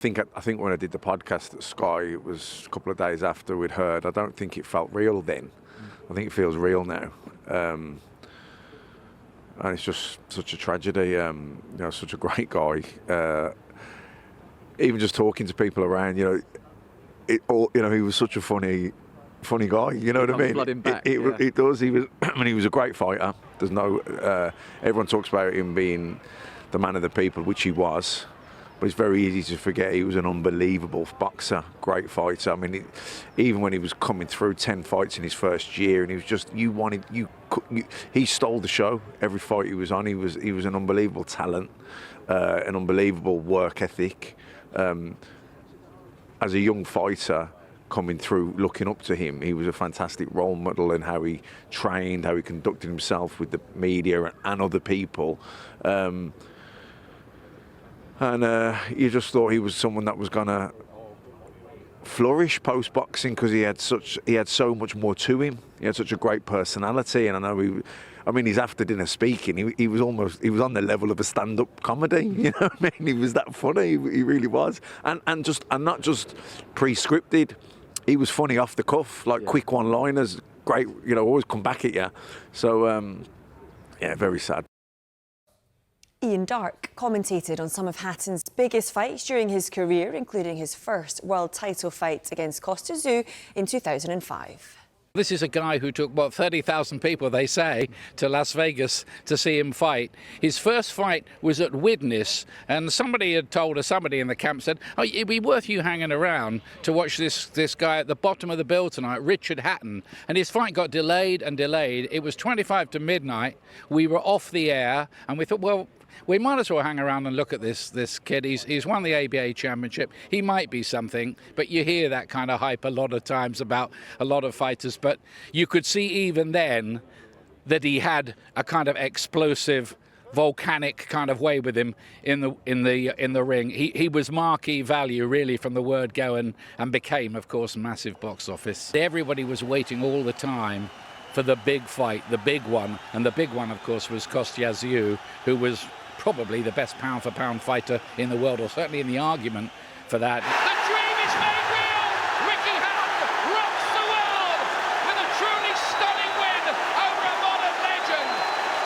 I think when I did the podcast at Sky, it was a couple of days after we'd heard. I don't think it felt real then. I think it feels real now. And it's just such a tragedy. Such a great guy. Even just talking to people around, he was such a funny guy. You know what I mean? Flooding back, it does. He was. I mean, he was a great fighter. There's no. Everyone talks about him being the man of the people, which he was. But it's very easy to forget he was an unbelievable boxer, great fighter. I mean, even when he was coming through 10 fights in his first year, and he was just, he stole the show. Every fight he was on, he was an unbelievable talent, an unbelievable work ethic. As a young fighter coming through, looking up to him, he was a fantastic role model in how he trained, how he conducted himself with the media and other people. And you just thought he was someone that was going to flourish post-boxing because he had so much more to him. He had such a great personality, and I know his after-dinner speaking, he was on the level of a stand-up comedy. You know what I mean? He was that funny. He really was, and not just pre-scripted. He was funny off the cuff, like quick one-liners. Great, always come back at you. So, very sad. Ian Darke commentated on some of Hatton's biggest fights during his career, including his first world title fight against Tszyu in 2005. This is a guy who took, 30,000 people, they say, to Las Vegas to see him fight. His first fight was at Widnes, and somebody had told us, somebody in the camp said, it'd be worth you hanging around to watch this guy at the bottom of the bill tonight, Ricky Hatton. And his fight got delayed and delayed. It was 25 to midnight. We were off the air, and we thought, we might as well hang around and look at this kid. He's won the ABA championship. He might be something, but you hear that kind of hype a lot of times about a lot of fighters. But you could see even then that he had a kind of explosive, volcanic kind of way with him in the ring. He was marquee value really from the word go, and became, of course, a massive box office. Everybody was waiting all the time for the big fight, the big one, and the big one, of course, was Tszyu, who was probably the best pound-for-pound fighter in the world, or certainly in the argument for that. The dream is made real! Ricky Hatton rocks the world with a truly stunning win over a modern legend.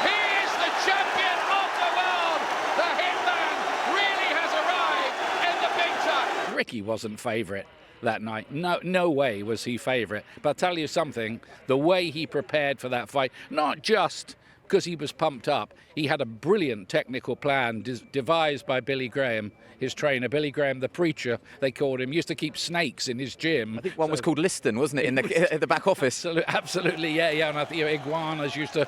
He is the champion of the world. The Hitman really has arrived in the big time. Ricky wasn't favourite that night. No way was he favourite. But I'll tell you something, the way he prepared for that fight, not just because he was pumped up, he had a brilliant technical plan devised by Billy Graham, his trainer. Billy Graham, the preacher, they called him, used to keep snakes in his gym. I think one was called Liston, wasn't it, at the back office? Absolutely, yeah. And I think iguanas used to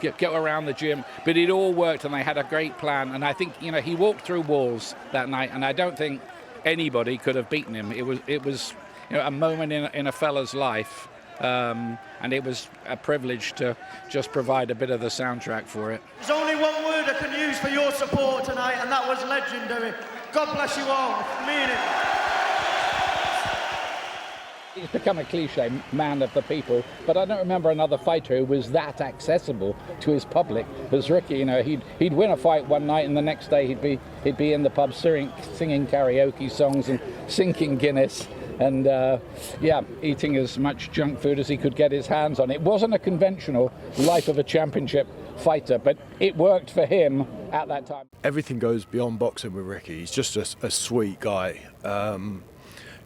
get around the gym. But it all worked, and they had a great plan. And I think, he walked through walls that night, and I don't think anybody could have beaten him. It was a moment in a fella's life. And it was a privilege to just provide a bit of the soundtrack for it. There's only one word I can use for your support tonight, and that was legendary. God bless you all. I mean it. It's become a cliche, man of the people, but I don't remember another fighter who was that accessible to his public as Ricky. He'd win a fight one night, and the next day he'd be in the pub singing karaoke songs and sinking Guinness. And eating as much junk food as he could get his hands on. It wasn't a conventional life of a championship fighter, but it worked for him at that time. Everything goes beyond boxing with Ricky. He's just a sweet guy. And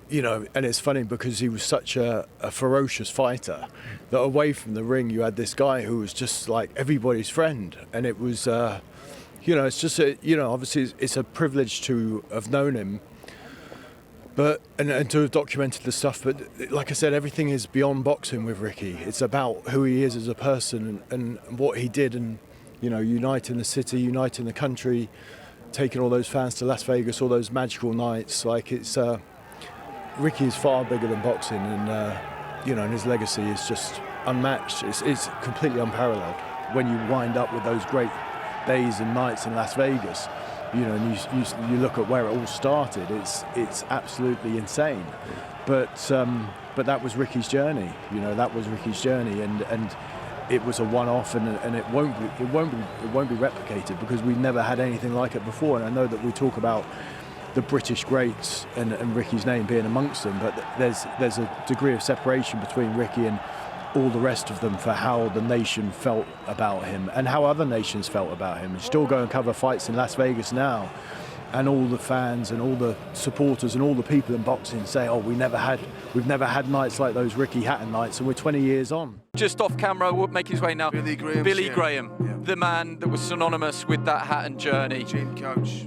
it's funny because he was such a ferocious fighter that away from the ring you had this guy who was just like everybody's friend. And it was, it's just, obviously it's a privilege to have known him. But and to have documented the stuff, but like I said, everything is beyond boxing with Ricky. It's about who he is as a person and what he did, and uniting the city, uniting the country, taking all those fans to Las Vegas, all those magical nights. Like Ricky is far bigger than boxing, and and his legacy is just unmatched. It's completely unparalleled. When you wind up with those great days and nights in Las Vegas. And you look at where it all started. It's absolutely insane, but that was Ricky's journey. That was Ricky's journey, and it was a one-off, and it won't be replicated because we've never had anything like it before. And I know that we talk about the British greats and Ricky's name being amongst them, but there's a degree of separation between Ricky and all the rest of them for how the nation felt about him and how other nations felt about him. You still go and cover fights in Las Vegas now, and all the fans and all the supporters and all the people in boxing say, oh, we've never had nights like those Ricky Hatton nights, and we're 20 years on. Just off camera, we'll make his way now. Billy Graham. Yeah. The man that was synonymous with that Hatton journey. Chain couch.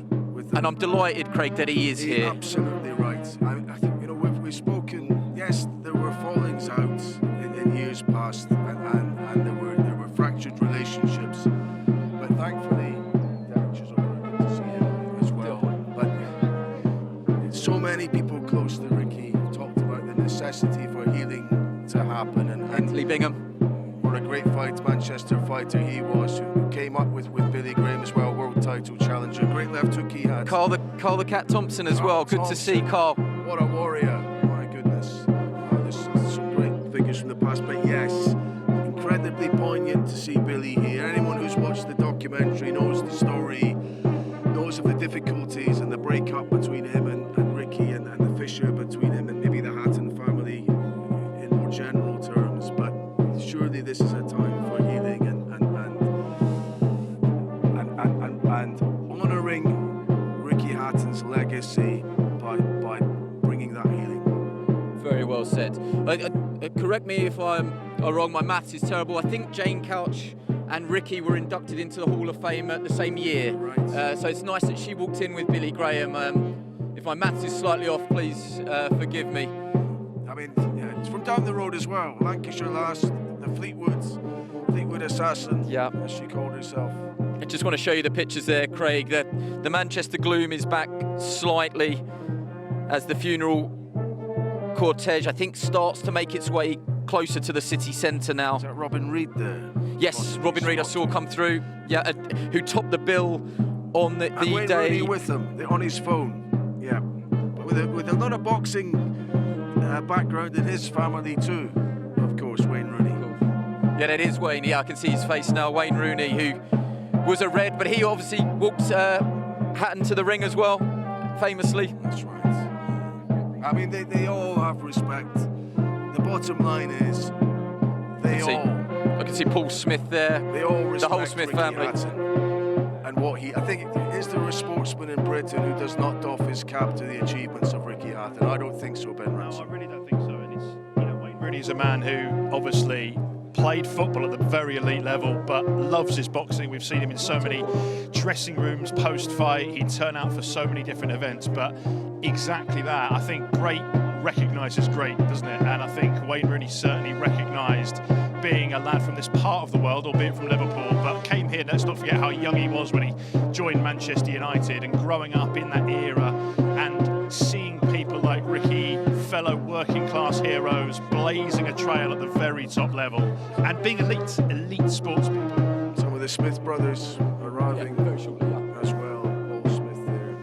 And I'm delighted, Craig, that he is here. Absolutely right. I think, you know, we've spoken, yes, there were fallings out in years past, and there were fractured relationships, but thankfully, Derek was over to see him as well. But so many people close to Ricky talked about the necessity for healing to happen, and Lee Bingham. What a great fight, Manchester fighter he was, who came up with Billy Graham as well, world title challenger. Great left hook he had. Carl the Cat Thompson as well. Good to see Carl. What a warrior, my goodness. There's some great figures from the past, but yes, incredibly poignant to see Billy here. Anyone who's watched the documentary knows the story, knows of the difficulties and the breakup between him and Ricky, and the fissure between him and maybe the Hatton family in more general terms. But surely this is a time for healing and honouring Ricky Hatton's legacy by bringing that healing. Very well said. Correct me if I'm wrong, my maths is terrible. I think Jane Couch and Ricky were inducted into the Hall of Fame at the same year. Right. So it's nice that she walked in with Billy Graham. If my maths is slightly off, please forgive me. I mean, yeah, it's from down the road as well. Lancashire lass, the Fleetwood assassin, yeah, as she called herself. I just want to show you the pictures there, Craig. The Manchester gloom is back slightly as the funeral cortege, I think, starts to make its way closer to the city centre now. Is that Robin Reid there? Yes, Robin Reid I saw come through, yeah, who topped the bill on the Wayne day. Rooney with him, on his phone, yeah. But with a lot of boxing background in his family too, of course, Wayne Rooney. Yeah, that is Wayne. Yeah, I can see his face now. Wayne Rooney, who was a Red, but he obviously walked Hatton to the ring as well, famously. That's right. I mean, they all have respect. The bottom line is, I can see Paul Smith there. They all respect the whole Smith Ricky family. Hatton and what I think, is there a sportsman in Britain who does not doff his cap to the achievements of Ricky Hatton? I don't think so, Ben Ransom. No, I really don't think so. And it's, you know, Wayne Rooney is a man who obviously played football at the very elite level, but loves his boxing. We've seen him in so many dressing rooms post-fight. He'd turn out for so many different events, but exactly that. I think great recognises great, doesn't it? And I think Wayne Rooney certainly recognised being a lad from this part of the world, albeit from Liverpool, but came here. Let's not forget how young he was when he joined Manchester United, and growing up in that era and seeing people like Ricky, fellow working class heroes, blazing a trail at the very top level and being elite sportspeople. Some of the Smith brothers arriving as well. Paul Smith there.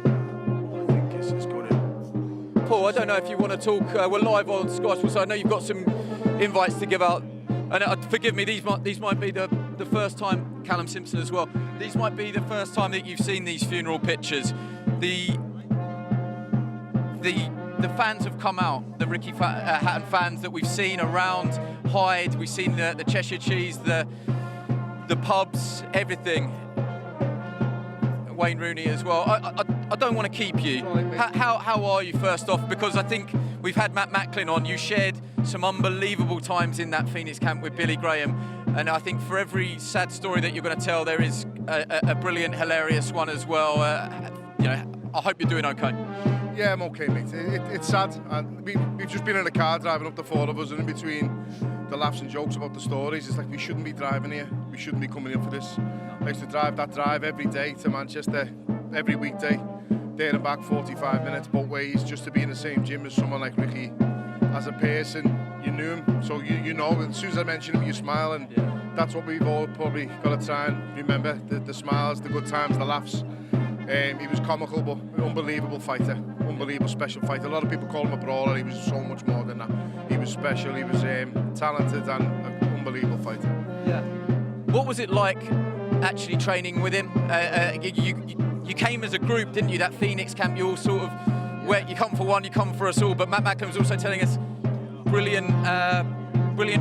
I think is going to... Paul, I don't know if you want to talk. We're live on Sky Sports, so I know you've got some invites to give out. And forgive me, these might be the first time, Callum Simpson as well, these might be the first time that you've seen these funeral pictures. The fans have come out, the Ricky Hatton fans that we've seen around Hyde, we've seen the Cheshire Cheese, the pubs, everything. Wayne Rooney as well. I don't want to keep you. How are you, first off? Because I think we've had Matt Macklin on. You shared some unbelievable times in that Phoenix camp with Billy Graham. And I think for every sad story that you're going to tell, there is a brilliant, hilarious one as well. You know, I hope you're doing okay. Yeah, I'm okay, mate. It's sad. And we've just been in a car driving up, the four of us, and in between the laughs and jokes about the stories, it's like we shouldn't be driving here. We shouldn't be coming in for this. I used to drive that drive every day to Manchester, every weekday, there and back 45 minutes both ways, just to be in the same gym as someone like Ricky. As a person, you knew him, so you know, as soon as I mention him, you smile, and that's what we've all probably got to try and remember, the smiles, the good times, the laughs. He was comical, but an unbelievable fighter, unbelievable special fighter. A lot of people call him a brawler. He was so much more than that. He was special, he was talented and an unbelievable fighter. Yeah. What was it like actually training with him? you came as a group, didn't you? That Phoenix camp, you all sort of, where you come for one, you come for us all. But Matt Macklin was also telling us brilliant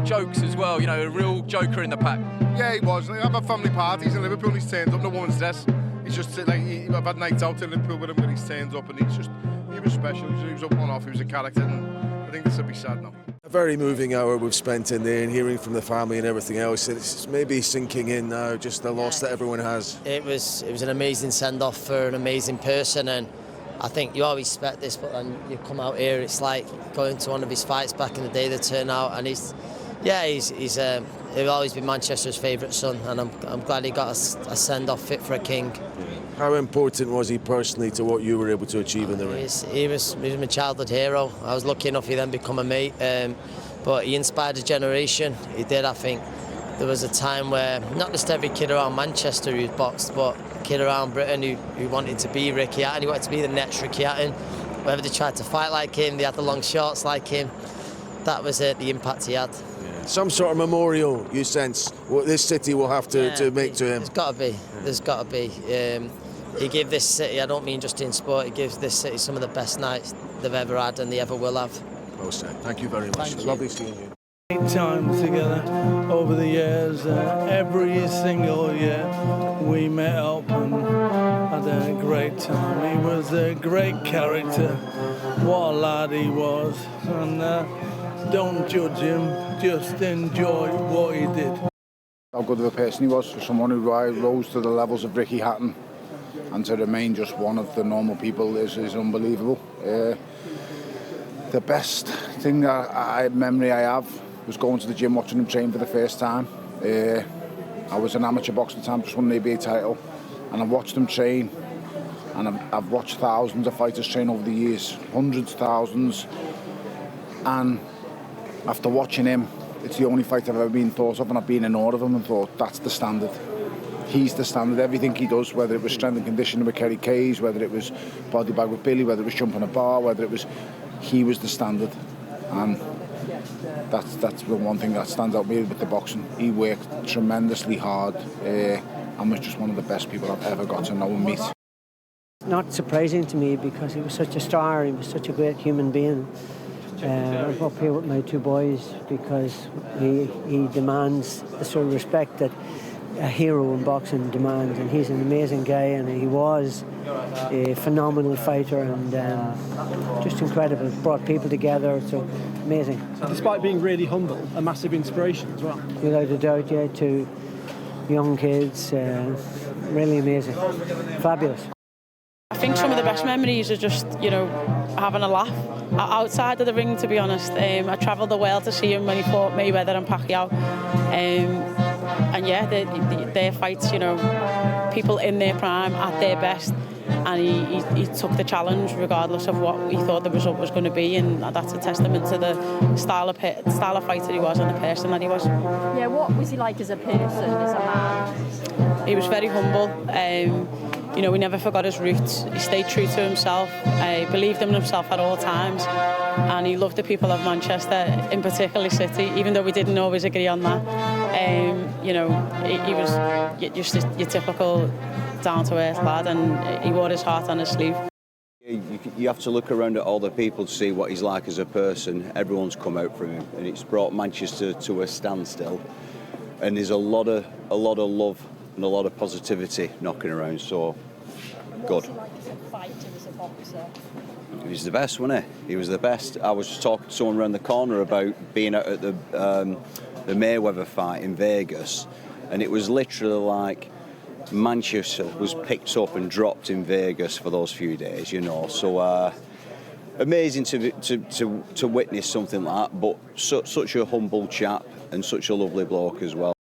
jokes as well. You know, a real joker in the pack. Yeah, he was. Like, I've had family parties in Liverpool. He's turned up, no woman's dress. He's just like I've had nights out in Liverpool with him when he's turned up, and he was special. He was a one-off. He was a character, and I think this will be sad now. A very moving hour we've spent in there and hearing from the family and everything else. It's maybe sinking in now, just the loss that everyone has. It was an amazing send-off for an amazing person, and I think you always expect this, but then you come out here, it's like going to one of his fights back in the day, the turnout, and he's he'll always be Manchester's favourite son, and I'm glad he got a send-off fit for a king. How important was he personally to what you were able to achieve in the ring? He was my childhood hero. I was lucky enough he then become a mate, but he inspired a generation. He did, I think. There was a time where not just every kid around Manchester who boxed, but a kid around Britain who wanted to be Ricky Hatton. He wanted to be the next Ricky Hatton. Whether they tried to fight like him, they had the long shorts like him. That was it, the impact he had. Some sort of memorial, you sense, what this city will have to make to him? There's got to be. There's got to be. He gave this city, I don't mean just in sport, he gives this city some of the best nights they've ever had and they ever will have. Well said. Thank you very much. It's lovely seeing you. 8 times together over the years, every single year we met up and had a great time. He was a great character, what a lad he was, and don't judge him, just enjoy what he did. How good of a person he was, for someone who rose to the levels of Ricky Hatton, and to remain just one of the normal people is unbelievable. The best thing memory I have was going to the gym watching him train for the first time. I was an amateur boxer at the time, just won an ABA title, and I watched him train, and I've watched thousands of fighters train over the years, hundreds, thousands, and after watching him, it's the only fight I've ever been thought of, and I've been in awe of him and thought, that's the standard. He's the standard. Everything he does, whether it was strength and conditioning with Kerry Kayes, whether it was body bag with Billy, whether it was jumping a bar, he was the standard. And that's the one thing that stands out with the boxing. He worked tremendously hard and was just one of the best people I've ever got to know and meet. Not surprising to me because he was such a star, he was such a great human being. I'm up here with my 2 boys because he demands the sort of respect that a hero in boxing demands, and he's an amazing guy, and he was a phenomenal fighter and just incredible. Brought people together, so amazing. Despite being really humble, a massive inspiration as well. Without a doubt, yeah, to young kids, really amazing, fabulous. I think some of the best memories are just, having a laugh outside of the ring, to be honest. I travelled the world to see him when he fought Mayweather and Pacquiao. And yeah, their fights, people in their prime at their best, and he took the challenge regardless of what he thought the result was going to be, and that's a testament to the style of fighter he was and the person that he was. Yeah, what was he like as a person, as a man? He was very humble. He never forgot his roots. He stayed true to himself. He believed in himself at all times, and he loved the people of Manchester, in particular City, even though we didn't always agree on that. He was just your typical down-to-earth lad, and he wore his heart on his sleeve. You have to look around at all the people to see what he's like as a person. Everyone's come out from him, and it's brought Manchester to a standstill. And there's a lot of love and a lot of positivity knocking around. So good. What was he like as a fighter, as a boxer? He was the best, wasn't he? He was the best. I was just talking to someone around the corner about being out at the Mayweather fight in Vegas, and it was literally like Manchester was picked up and dropped in Vegas for those few days, So amazing to witness something like that, but such a humble chap and such a lovely bloke as well.